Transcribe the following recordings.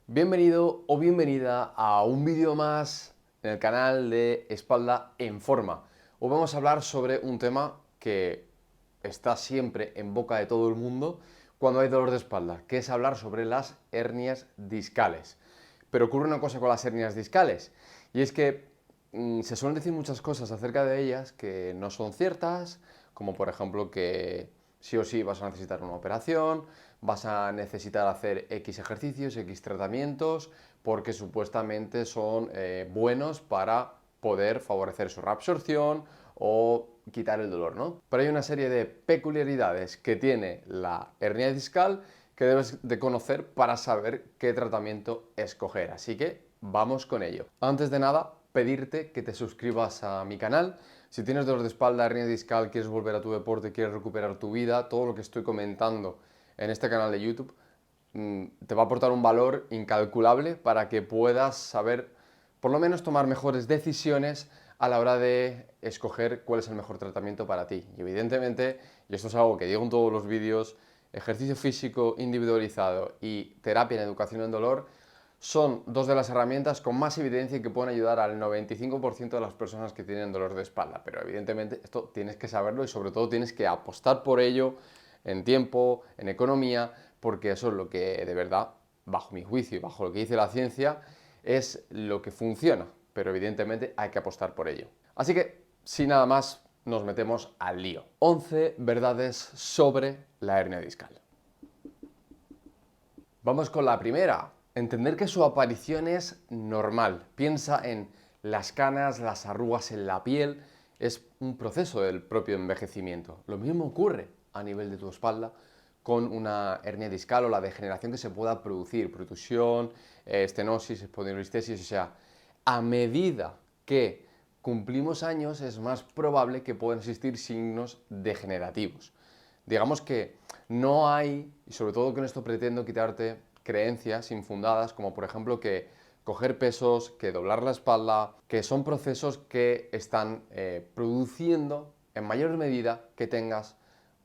Bienvenido o bienvenida a un vídeo más en el canal de Espalda en Forma. Hoy vamos a hablar sobre un tema que está siempre en boca de todo el mundo cuando hay dolor de espalda, que es hablar sobre las hernias discales. Pero ocurre una cosa con las hernias discales, y es que se suelen decir muchas cosas acerca de ellas que no son ciertas, como por ejemplo que sí o sí vas a necesitar una operación, vas a necesitar hacer X ejercicios, X tratamientos, porque supuestamente son buenos para poder favorecer su reabsorción o quitar el dolor, ¿no? Pero hay una serie de peculiaridades que tiene la hernia discal que debes de conocer para saber qué tratamiento escoger. Así que vamos con ello. Antes de nada, pedirte que te suscribas a mi canal. Si tienes dolor de espalda, hernia discal, quieres volver a tu deporte, quieres recuperar tu vida, todo lo que estoy comentando en este canal de YouTube te va a aportar un valor incalculable para que puedas saber, por lo menos, tomar mejores decisiones a la hora de escoger cuál es el mejor tratamiento para ti. Y evidentemente, y esto es algo que digo en todos los vídeos, ejercicio físico individualizado y terapia en educación en dolor son dos de las herramientas con más evidencia que pueden ayudar al 95% de las personas que tienen dolor de espalda. Pero evidentemente esto tienes que saberlo y sobre todo tienes que apostar por ello en tiempo, en economía, porque eso es lo que de verdad, bajo mi juicio y bajo lo que dice la ciencia, es lo que funciona. Pero evidentemente hay que apostar por ello. Así que, sin nada más, nos metemos al lío. 11 verdades sobre la hernia discal. Vamos con la primera. Entender que su aparición es normal. Piensa en las canas, las arrugas en la piel. Es un proceso del propio envejecimiento. Lo mismo ocurre a nivel de tu espalda con una hernia discal o la degeneración que se pueda producir, protusión, estenosis, espondilolistesis, o sea, a medida que cumplimos años es más probable que puedan existir signos degenerativos. Digamos que no hay, y sobre todo con esto pretendo quitarte creencias infundadas, como por ejemplo que coger pesos, que doblar la espalda, que son procesos que están produciendo en mayor medida que tengas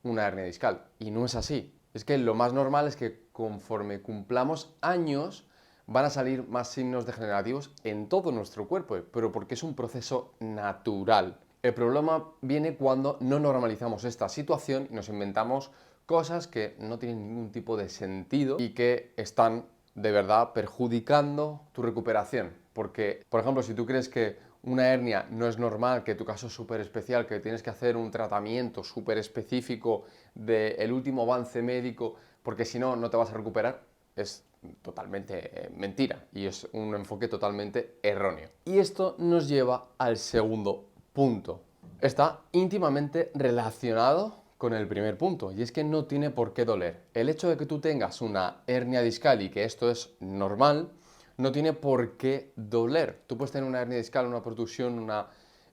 una hernia discal. Y no es así. Es que lo más normal es que conforme cumplamos años van a salir más signos degenerativos en todo nuestro cuerpo, pero porque es un proceso natural. El problema viene cuando no normalizamos esta situación y nos inventamos cosas que no tienen ningún tipo de sentido y que están de verdad perjudicando tu recuperación. Porque, por ejemplo, si tú crees que una hernia no es normal, que tu caso es súper especial, que tienes que hacer un tratamiento súper específico del último avance médico, porque si no, no te vas a recuperar, es totalmente mentira y es un enfoque totalmente erróneo. Y esto nos lleva al segundo punto. Está íntimamente relacionado con el primer punto, y es que no tiene por qué doler. El hecho de que tú tengas una hernia discal y que esto es normal, no tiene por qué doler. Tú puedes tener una hernia discal, una protusión, una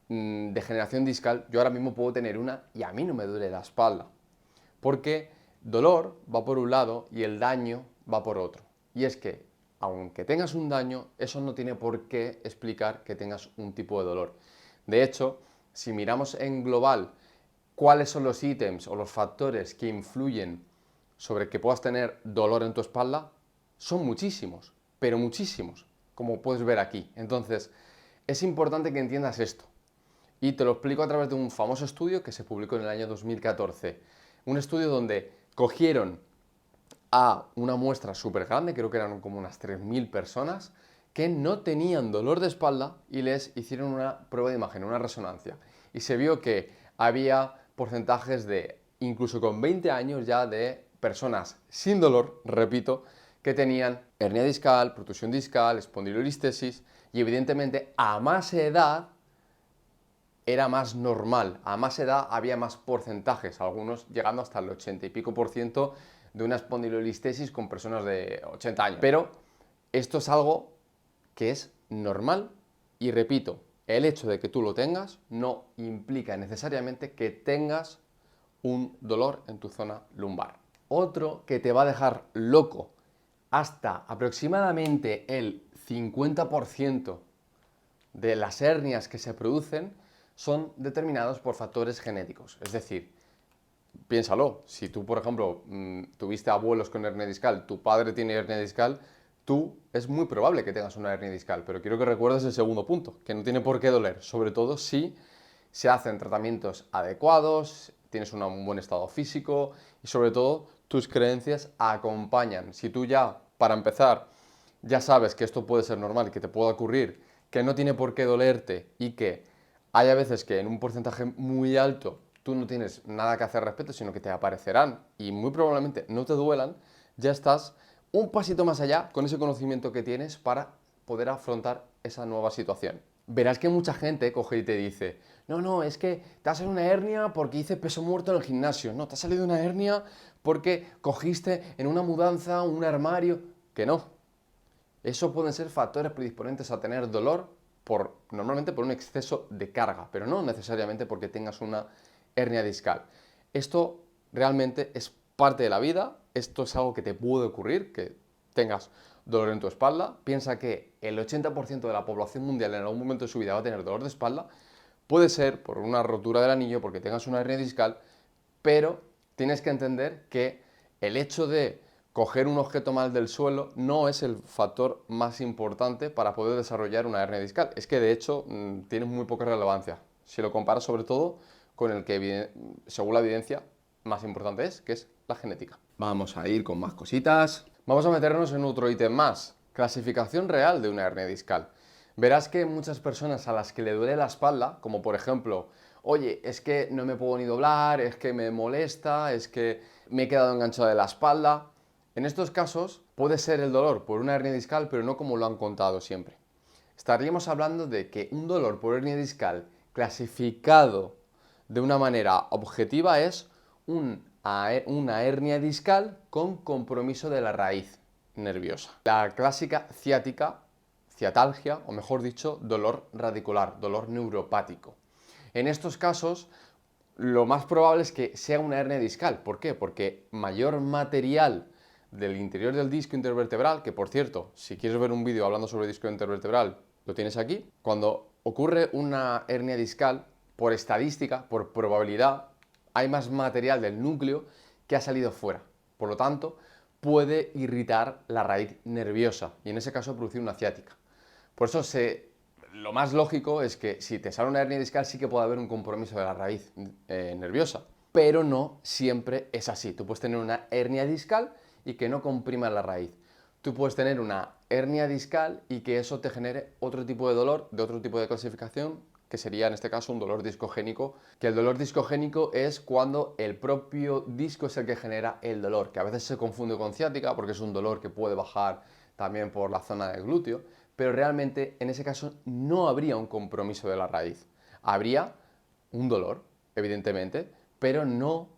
degeneración discal. Yo ahora mismo puedo tener una y a mí no me duele la espalda. Porque dolor va por un lado y el daño va por otro. Y es que, aunque tengas un daño, eso no tiene por qué explicar que tengas un tipo de dolor. De hecho, si miramos en global cuáles son los ítems o los factores que influyen sobre que puedas tener dolor en tu espalda, son muchísimos, pero muchísimos, como puedes ver aquí. Entonces, es importante que entiendas esto. Y te lo explico a través de un famoso estudio que se publicó en el año 2014. Un estudio donde cogieron a una muestra súper grande, creo que eran como unas 3.000 personas, que no tenían dolor de espalda y les hicieron una prueba de imagen, una resonancia. Y se vio que había porcentajes de, incluso con 20 años ya, de personas sin dolor, repito, que tenían hernia discal, protusión discal, espondilolistesis y evidentemente a más edad era más normal. A más edad había más porcentajes, algunos llegando hasta el 80 y pico por ciento de una espondilolistesis con personas de 80 años. Pero esto es algo que es normal y repito, el hecho de que tú lo tengas no implica necesariamente que tengas un dolor en tu zona lumbar. Otro que te va a dejar loco, hasta aproximadamente el 50% de las hernias que se producen son determinados por factores genéticos. Es decir, piénsalo, si tú, por ejemplo, tuviste abuelos con hernia discal, tu padre tiene hernia discal, tú es muy probable que tengas una hernia discal, pero quiero que recuerdes el segundo punto, que no tiene por qué doler, sobre todo si se hacen tratamientos adecuados, tienes un buen estado físico y sobre todo tus creencias acompañan. Si tú ya, para empezar, ya sabes que esto puede ser normal, que te pueda ocurrir, que no tiene por qué dolerte y que hay a veces que en un porcentaje muy alto tú no tienes nada que hacer al respecto, sino que te aparecerán y muy probablemente no te duelan, ya estás un pasito más allá con ese conocimiento que tienes para poder afrontar esa nueva situación. Verás que mucha gente coge y te dice, no, no, es que te ha salido una hernia porque hice peso muerto en el gimnasio, no, te ha salido una hernia porque cogiste en una mudanza un armario, que no. Eso pueden ser factores predisponentes a tener dolor normalmente por un exceso de carga, pero no necesariamente porque tengas una hernia discal. Esto realmente es parte de la vida, esto es algo que te puede ocurrir, que tengas dolor en tu espalda. Piensa que el 80% de la población mundial en algún momento de su vida va a tener dolor de espalda. Puede ser por una rotura del anillo, porque tengas una hernia discal, pero tienes que entender que el hecho de coger un objeto mal del suelo no es el factor más importante para poder desarrollar una hernia discal. Es que de hecho tiene muy poca relevancia. Si lo comparas sobre todo con el que, según la evidencia, más importante es, que es la genética. Vamos a ir con más cositas. Vamos a meternos en otro ítem más. Clasificación real de una hernia discal. Verás que muchas personas a las que le duele la espalda, como por ejemplo, oye, es que no me puedo ni doblar, es que me molesta, es que me he quedado enganchado de la espalda. En estos casos puede ser el dolor por una hernia discal, pero no como lo han contado siempre. Estaríamos hablando de que un dolor por hernia discal clasificado de una manera objetiva es una hernia discal con compromiso de la raíz nerviosa. La clásica ciatalgia, o mejor dicho, dolor radicular, dolor neuropático. En estos casos, lo más probable es que sea una hernia discal. ¿Por qué? Porque mayor material del interior del disco intervertebral, que por cierto, si quieres ver un vídeo hablando sobre disco intervertebral, lo tienes aquí. Cuando ocurre una hernia discal, por estadística, por probabilidad, hay más material del núcleo que ha salido fuera. Por lo tanto, puede irritar la raíz nerviosa y en ese caso producir una ciática. Por eso lo más lógico es que si te sale una hernia discal sí que puede haber un compromiso de la raíz nerviosa, pero no siempre es así. Tú puedes tener una hernia discal y que no comprima la raíz. Tú puedes tener una hernia discal y que eso te genere otro tipo de dolor, de otro tipo de clasificación, que sería en este caso un dolor discogénico, que el dolor discogénico es cuando el propio disco es el que genera el dolor, que a veces se confunde con ciática porque es un dolor que puede bajar también por la zona del glúteo, pero realmente en ese caso no habría un compromiso de la raíz. Habría un dolor, evidentemente, pero no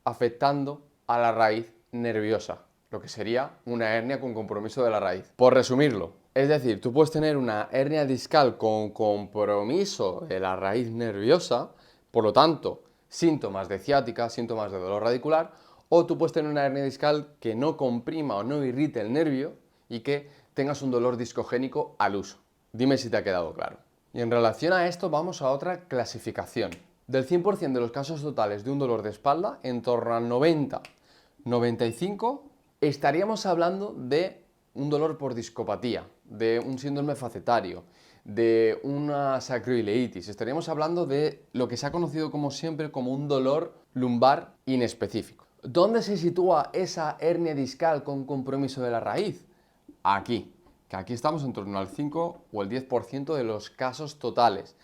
afectando a la raíz nerviosa, lo que sería una hernia con compromiso de la raíz. Por resumirlo, es decir, tú puedes tener una hernia discal con compromiso de la raíz nerviosa, por lo tanto, síntomas de ciática, síntomas de dolor radicular, o tú puedes tener una hernia discal que no comprima o no irrite el nervio y que tengas un dolor discogénico al uso. Dime si te ha quedado claro. Y en relación a esto vamos a otra clasificación. Del 100% de los casos totales de un dolor de espalda, en torno al 90-95, estaríamos hablando de un dolor por discopatía, de un síndrome facetario, de una sacroileitis. Estaríamos hablando de lo que se ha conocido como siempre como un dolor lumbar inespecífico. ¿Dónde se sitúa esa hernia discal con compromiso de la raíz? Aquí, que aquí estamos en torno al 5 o el 10% de los casos totales.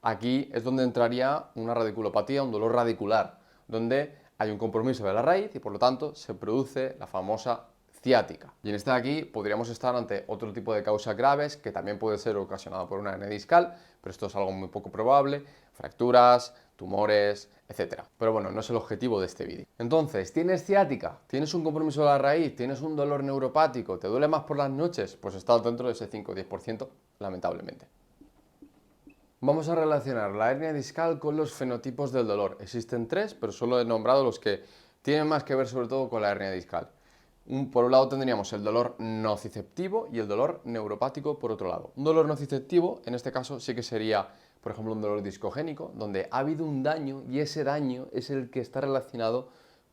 Aquí es donde entraría una radiculopatía, un dolor radicular, donde hay un compromiso de la raíz y por lo tanto se produce la famosa ciática. Y en este de aquí podríamos estar ante otro tipo de causas graves que también puede ser ocasionada por una hernia discal, pero esto es algo muy poco probable, fracturas, tumores, etc. Pero bueno, no es el objetivo de este vídeo. Entonces, ¿tienes ciática? ¿Tienes un compromiso de la raíz? ¿Tienes un dolor neuropático? ¿Te duele más por las noches? Pues estás dentro de ese 5 o 10%, lamentablemente. Vamos a relacionar la hernia discal con los fenotipos del dolor. Existen tres, pero solo he nombrado los que tienen más que ver sobre todo con la hernia discal. Por un lado tendríamos el dolor nociceptivo y el dolor neuropático por otro lado. Un dolor nociceptivo, en este caso, sí que sería, por ejemplo, un dolor discogénico, donde ha habido un daño y ese daño es el que está relacionado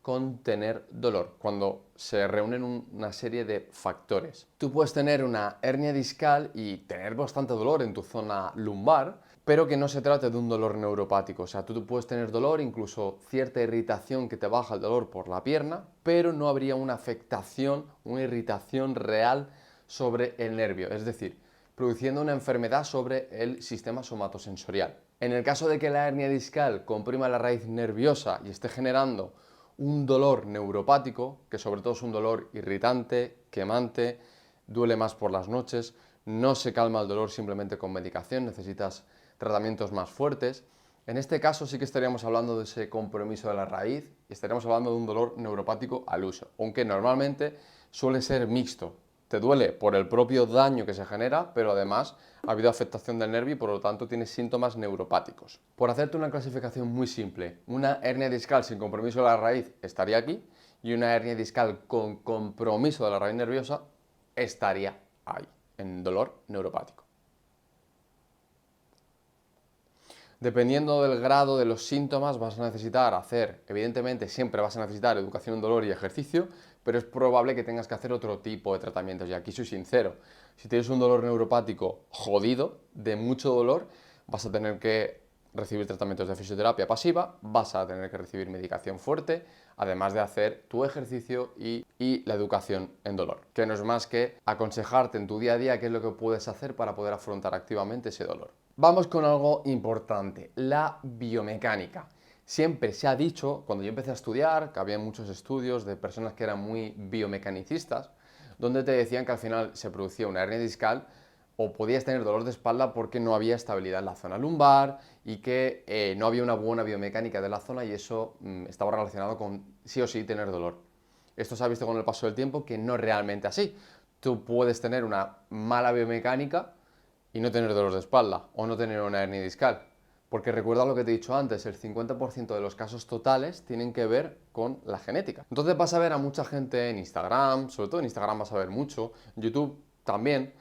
con tener dolor, cuando se reúnen una serie de factores. Tú puedes tener una hernia discal y tener bastante dolor en tu zona lumbar, pero que no se trate de un dolor neuropático. O sea, tú puedes tener dolor, incluso cierta irritación que te baja el dolor por la pierna, pero no habría una afectación, una irritación real sobre el nervio, es decir, produciendo una enfermedad sobre el sistema somatosensorial. En el caso de que la hernia discal comprima la raíz nerviosa y esté generando un dolor neuropático, que sobre todo es un dolor irritante, quemante, duele más por las noches, no se calma el dolor simplemente con medicación, necesitas tratamientos más fuertes. En este caso sí que estaríamos hablando de ese compromiso de la raíz y estaríamos hablando de un dolor neuropático al uso, aunque normalmente suele ser mixto. Te duele por el propio daño que se genera, pero además ha habido afectación del nervio y por lo tanto tienes síntomas neuropáticos. Por hacerte una clasificación muy simple, una hernia discal sin compromiso de la raíz estaría aquí y una hernia discal con compromiso de la raíz nerviosa estaría ahí, en dolor neuropático. Dependiendo del grado de los síntomas vas a necesitar hacer, evidentemente siempre vas a necesitar educación en dolor y ejercicio, pero es probable que tengas que hacer otro tipo de tratamientos. Y aquí soy sincero, si tienes un dolor neuropático jodido, de mucho dolor, vas a tener que recibir tratamientos de fisioterapia pasiva, vas a tener que recibir medicación fuerte, además de hacer tu ejercicio y la educación en dolor, que no es más que aconsejarte en tu día a día qué es lo que puedes hacer para poder afrontar activamente ese dolor. Vamos con algo importante, la biomecánica. Siempre se ha dicho, cuando yo empecé a estudiar, que había muchos estudios de personas que eran muy biomecanicistas, donde te decían que al final se producía una hernia discal o podías tener dolor de espalda porque no había estabilidad en la zona lumbar y que no había una buena biomecánica de la zona y eso estaba relacionado con sí o sí tener dolor. Esto se ha visto con el paso del tiempo que no es realmente así. Tú puedes tener una mala biomecánica y no tener dolor de espalda o no tener una hernia discal. Porque recuerda lo que te he dicho antes, el 50% de los casos totales tienen que ver con la genética. Entonces vas a ver a mucha gente en Instagram, sobre todo en Instagram vas a ver mucho, en YouTube también,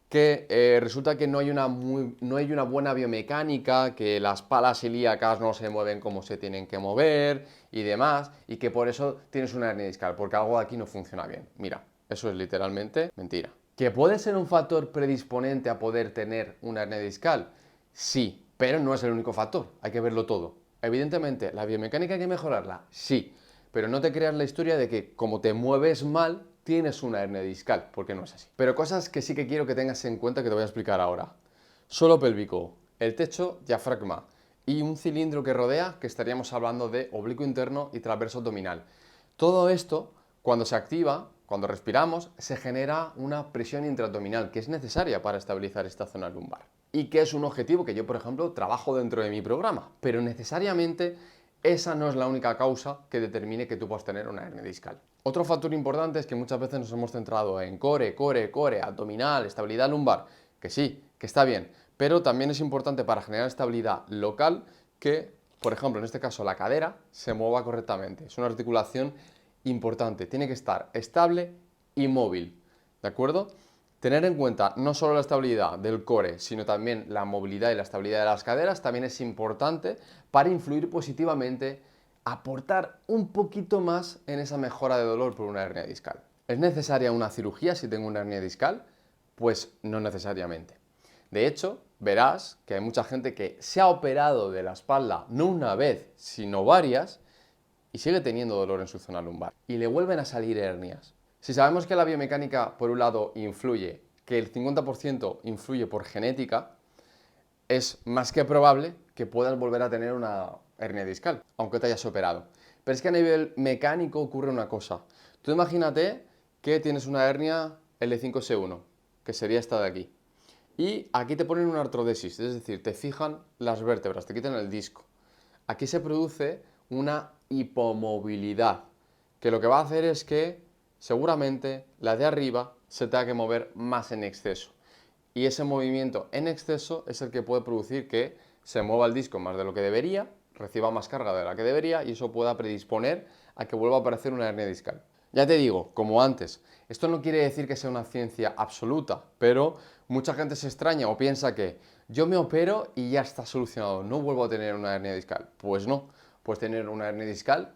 que resulta que no hay una buena biomecánica, que las palas ilíacas no se mueven como se tienen que mover y demás, y que por eso tienes una hernia discal, porque algo de aquí no funciona bien. Mira, eso es literalmente mentira. ¿Que puede ser un factor predisponente a poder tener una hernia discal? Sí, pero no es el único factor, hay que verlo todo. Evidentemente, ¿la biomecánica hay que mejorarla? Sí, pero no te creas la historia de que como te mueves mal, tienes una hernia discal, porque no es así. Pero cosas que sí que quiero que tengas en cuenta que te voy a explicar ahora. Suelo pélvico, el techo, diafragma y un cilindro que rodea, que estaríamos hablando de oblicuo interno y transverso abdominal. Todo esto, cuando se activa, cuando respiramos, se genera una presión intraabdominal que es necesaria para estabilizar esta zona lumbar. Y que es un objetivo que yo, por ejemplo, trabajo dentro de mi programa, pero necesariamente esa no es la única causa que determine que tú puedas tener una hernia discal. Otro factor importante es que muchas veces nos hemos centrado en core, abdominal, estabilidad lumbar, que sí, que está bien, pero también es importante para generar estabilidad local que, por ejemplo, en este caso la cadera se mueva correctamente. Es una articulación importante, tiene que estar estable y móvil, ¿de acuerdo? Tener en cuenta no solo la estabilidad del core, sino también la movilidad y la estabilidad de las caderas también es importante para influir positivamente, aportar un poquito más en esa mejora de dolor por una hernia discal. ¿Es necesaria una cirugía si tengo una hernia discal? Pues no necesariamente. De hecho, verás que hay mucha gente que se ha operado de la espalda no una vez, sino varias, y sigue teniendo dolor en su zona lumbar. Y le vuelven a salir hernias. Si sabemos que la biomecánica, por un lado, influye, que el 50% influye por genética, es más que probable que puedas volver a tener una hernia discal, aunque te hayas operado. Pero es que a nivel mecánico ocurre una cosa. Tú imagínate que tienes una hernia L5S1, que sería esta de aquí. Y aquí te ponen una artrodesis, es decir, te fijan las vértebras, te quitan el disco. Aquí se produce una hipomovilidad, que lo que va a hacer es que seguramente la de arriba se tenga que mover más en exceso. Y ese movimiento en exceso es el que puede producir que se mueva el disco más de lo que debería, reciba más carga de la que debería y eso pueda predisponer a que vuelva a aparecer una hernia discal. Ya te digo, como antes, esto no quiere decir que sea una ciencia absoluta, pero mucha gente se extraña o piensa que yo me opero y ya está solucionado, no vuelvo a tener una hernia discal. Pues no, puedes tener una hernia discal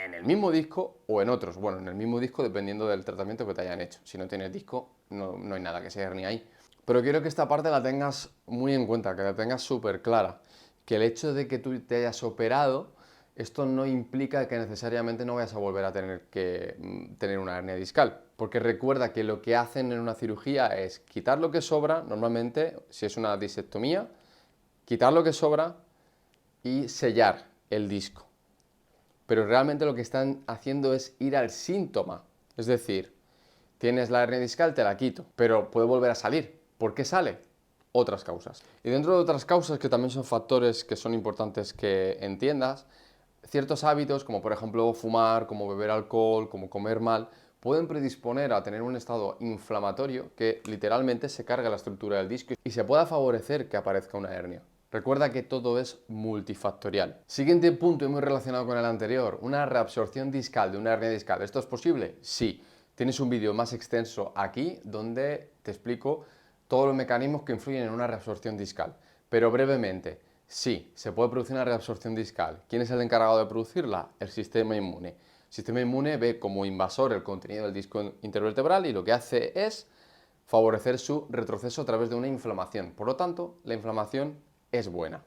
en el mismo disco o en otros. Bueno, en el mismo disco dependiendo del tratamiento que te hayan hecho. Si no tienes disco, no hay nada que sea hernia ahí. Pero quiero que esta parte la tengas muy en cuenta, que la tengas súper clara. Que el hecho de que tú te hayas operado, esto no implica que necesariamente no vayas a volver a tener que tener una hernia discal. Porque recuerda que lo que hacen en una cirugía es quitar lo que sobra, normalmente, si es una disectomía, quitar lo que sobra y sellar el disco. Pero realmente lo que están haciendo es ir al síntoma. Es decir, tienes la hernia discal, te la quito, pero puede volver a salir. ¿Por qué sale? Otras causas. Y dentro de otras causas, que también son factores que son importantes que entiendas, ciertos hábitos, como por ejemplo fumar, como beber alcohol, como comer mal, pueden predisponer a tener un estado inflamatorio que literalmente se carga la estructura del disco y se pueda favorecer que aparezca una hernia. Recuerda que todo es multifactorial. Siguiente punto y muy relacionado con el anterior, una reabsorción discal de una hernia discal. ¿Esto es posible? Sí. Tienes un vídeo más extenso aquí donde te explico todos los mecanismos que influyen en una reabsorción discal. Pero brevemente, sí, se puede producir una reabsorción discal. ¿Quién es el encargado de producirla? El sistema inmune. El sistema inmune ve como invasor el contenido del disco intervertebral y lo que hace es favorecer su retroceso a través de una inflamación. Por lo tanto, la inflamación es buena.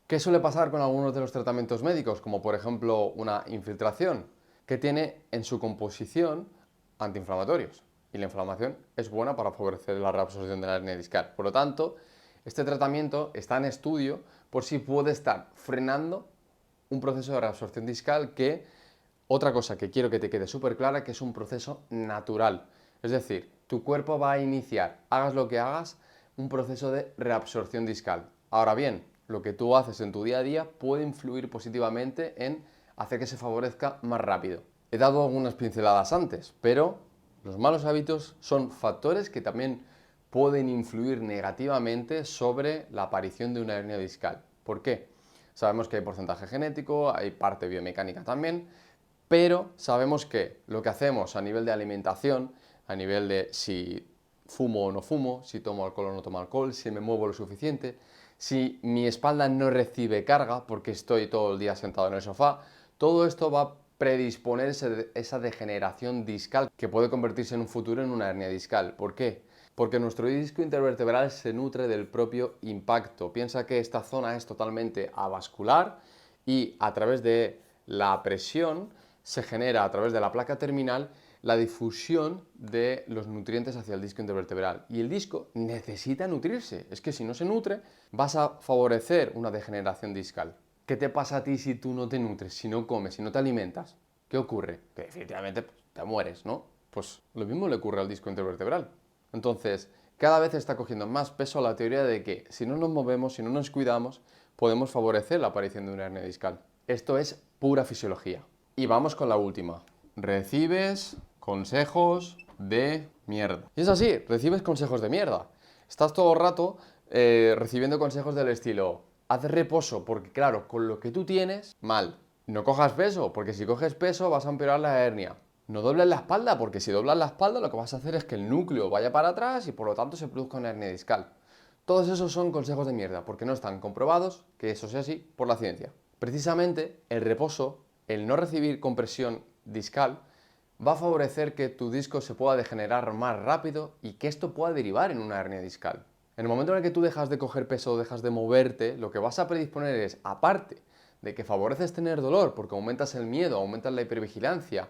¿Qué suele pasar con algunos de los tratamientos médicos? Como por ejemplo una infiltración, que tiene en su composición antiinflamatorios. Y la inflamación es buena para favorecer la reabsorción de la hernia discal. Por lo tanto, este tratamiento está en estudio por si puede estar frenando un proceso de reabsorción discal que, otra cosa que quiero que te quede súper clara, que es un proceso natural. Es decir, tu cuerpo va a iniciar, hagas lo que hagas, un proceso de reabsorción discal. Ahora bien, lo que tú haces en tu día a día puede influir positivamente en hacer que se favorezca más rápido. He dado algunas pinceladas antes, pero los malos hábitos son factores que también pueden influir negativamente sobre la aparición de una hernia discal. ¿Por qué? Sabemos que hay porcentaje genético, hay parte biomecánica también, pero sabemos que lo que hacemos a nivel de alimentación, a nivel de si fumo o no fumo, si tomo alcohol o no tomo alcohol, si me muevo lo suficiente, si mi espalda no recibe carga porque estoy todo el día sentado en el sofá, todo esto va a predisponer esa degeneración discal que puede convertirse en un futuro en una hernia discal. ¿Por qué? Porque nuestro disco intervertebral se nutre del propio impacto. Piensa que esta zona es totalmente avascular y a través de la presión se genera a través de la placa terminal la difusión de los nutrientes hacia el disco intervertebral. Y el disco necesita nutrirse. Es que si no se nutre, vas a favorecer una degeneración discal. ¿Qué te pasa a ti si tú no te nutres, si no comes, si no te alimentas? ¿Qué ocurre? Que definitivamente te mueres, ¿no? Pues lo mismo le ocurre al disco intervertebral. Entonces, cada vez está cogiendo más peso la teoría de que si no nos movemos, si no nos cuidamos, podemos favorecer la aparición de una hernia discal. Esto es pura fisiología. Y vamos con la última. Recibes consejos de mierda. Y es así, recibes consejos de mierda. Estás todo el rato recibiendo consejos del estilo, haz reposo, porque claro, con lo que tú tienes, mal. No cojas peso, porque si coges peso vas a empeorar la hernia. No dobles la espalda, porque si doblas la espalda lo que vas a hacer es que el núcleo vaya para atrás y por lo tanto se produzca una hernia discal. Todos esos son consejos de mierda, porque no están comprobados que eso sea así por la ciencia. Precisamente el reposo, el no recibir compresión discal, va a favorecer que tu disco se pueda degenerar más rápido y que esto pueda derivar en una hernia discal. En el momento en el que tú dejas de coger peso o dejas de moverte, lo que vas a predisponer es, aparte de que favoreces tener dolor porque aumentas el miedo, aumentas la hipervigilancia,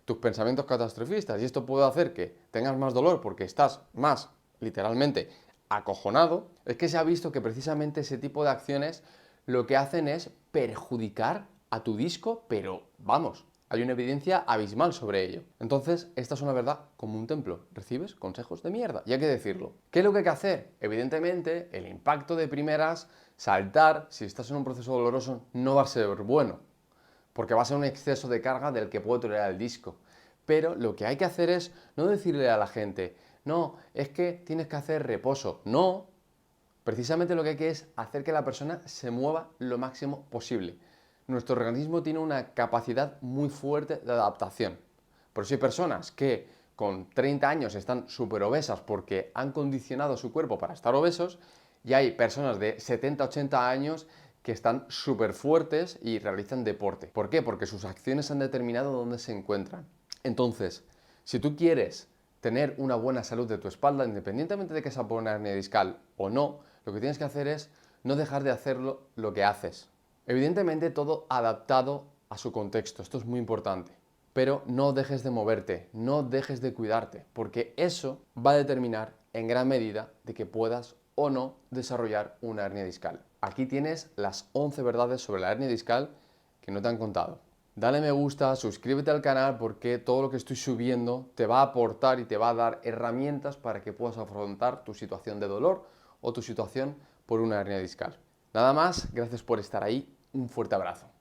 tus pensamientos catastrofistas, y esto puede hacer que tengas más dolor porque estás más, literalmente, acojonado, es que se ha visto que precisamente ese tipo de acciones lo que hacen es perjudicar a tu disco, pero vamos, hay una evidencia abismal sobre ello. Entonces, esta es una verdad como un templo. Recibes consejos de mierda, y hay que decirlo. ¿Qué es lo que hay que hacer? Evidentemente, el impacto de primeras, saltar, si estás en un proceso doloroso, no va a ser bueno, porque va a ser un exceso de carga del que puede tolerar el disco. Pero lo que hay que hacer es no decirle a la gente, no, es que tienes que hacer reposo. No, precisamente lo que hay que es hacer que la persona se mueva lo máximo posible. Nuestro organismo tiene una capacidad muy fuerte de adaptación. Por eso hay personas que con 30 años están súper obesas porque han condicionado su cuerpo para estar obesos, y hay personas de 70, 80 años que están súper fuertes y realizan deporte. ¿Por qué? Porque sus acciones han determinado dónde se encuentran. Entonces, si tú quieres tener una buena salud de tu espalda, independientemente de que sea por una hernia discal o no, lo que tienes que hacer es no dejar de hacer lo que haces. Evidentemente todo adaptado a su contexto, esto es muy importante. Pero no dejes de moverte, no dejes de cuidarte, porque eso va a determinar en gran medida de que puedas o no desarrollar una hernia discal. Aquí tienes las 11 verdades sobre la hernia discal que no te han contado. Dale me gusta, suscríbete al canal porque todo lo que estoy subiendo te va a aportar y te va a dar herramientas para que puedas afrontar tu situación de dolor o tu situación por una hernia discal. Nada más, gracias por estar ahí, un fuerte abrazo.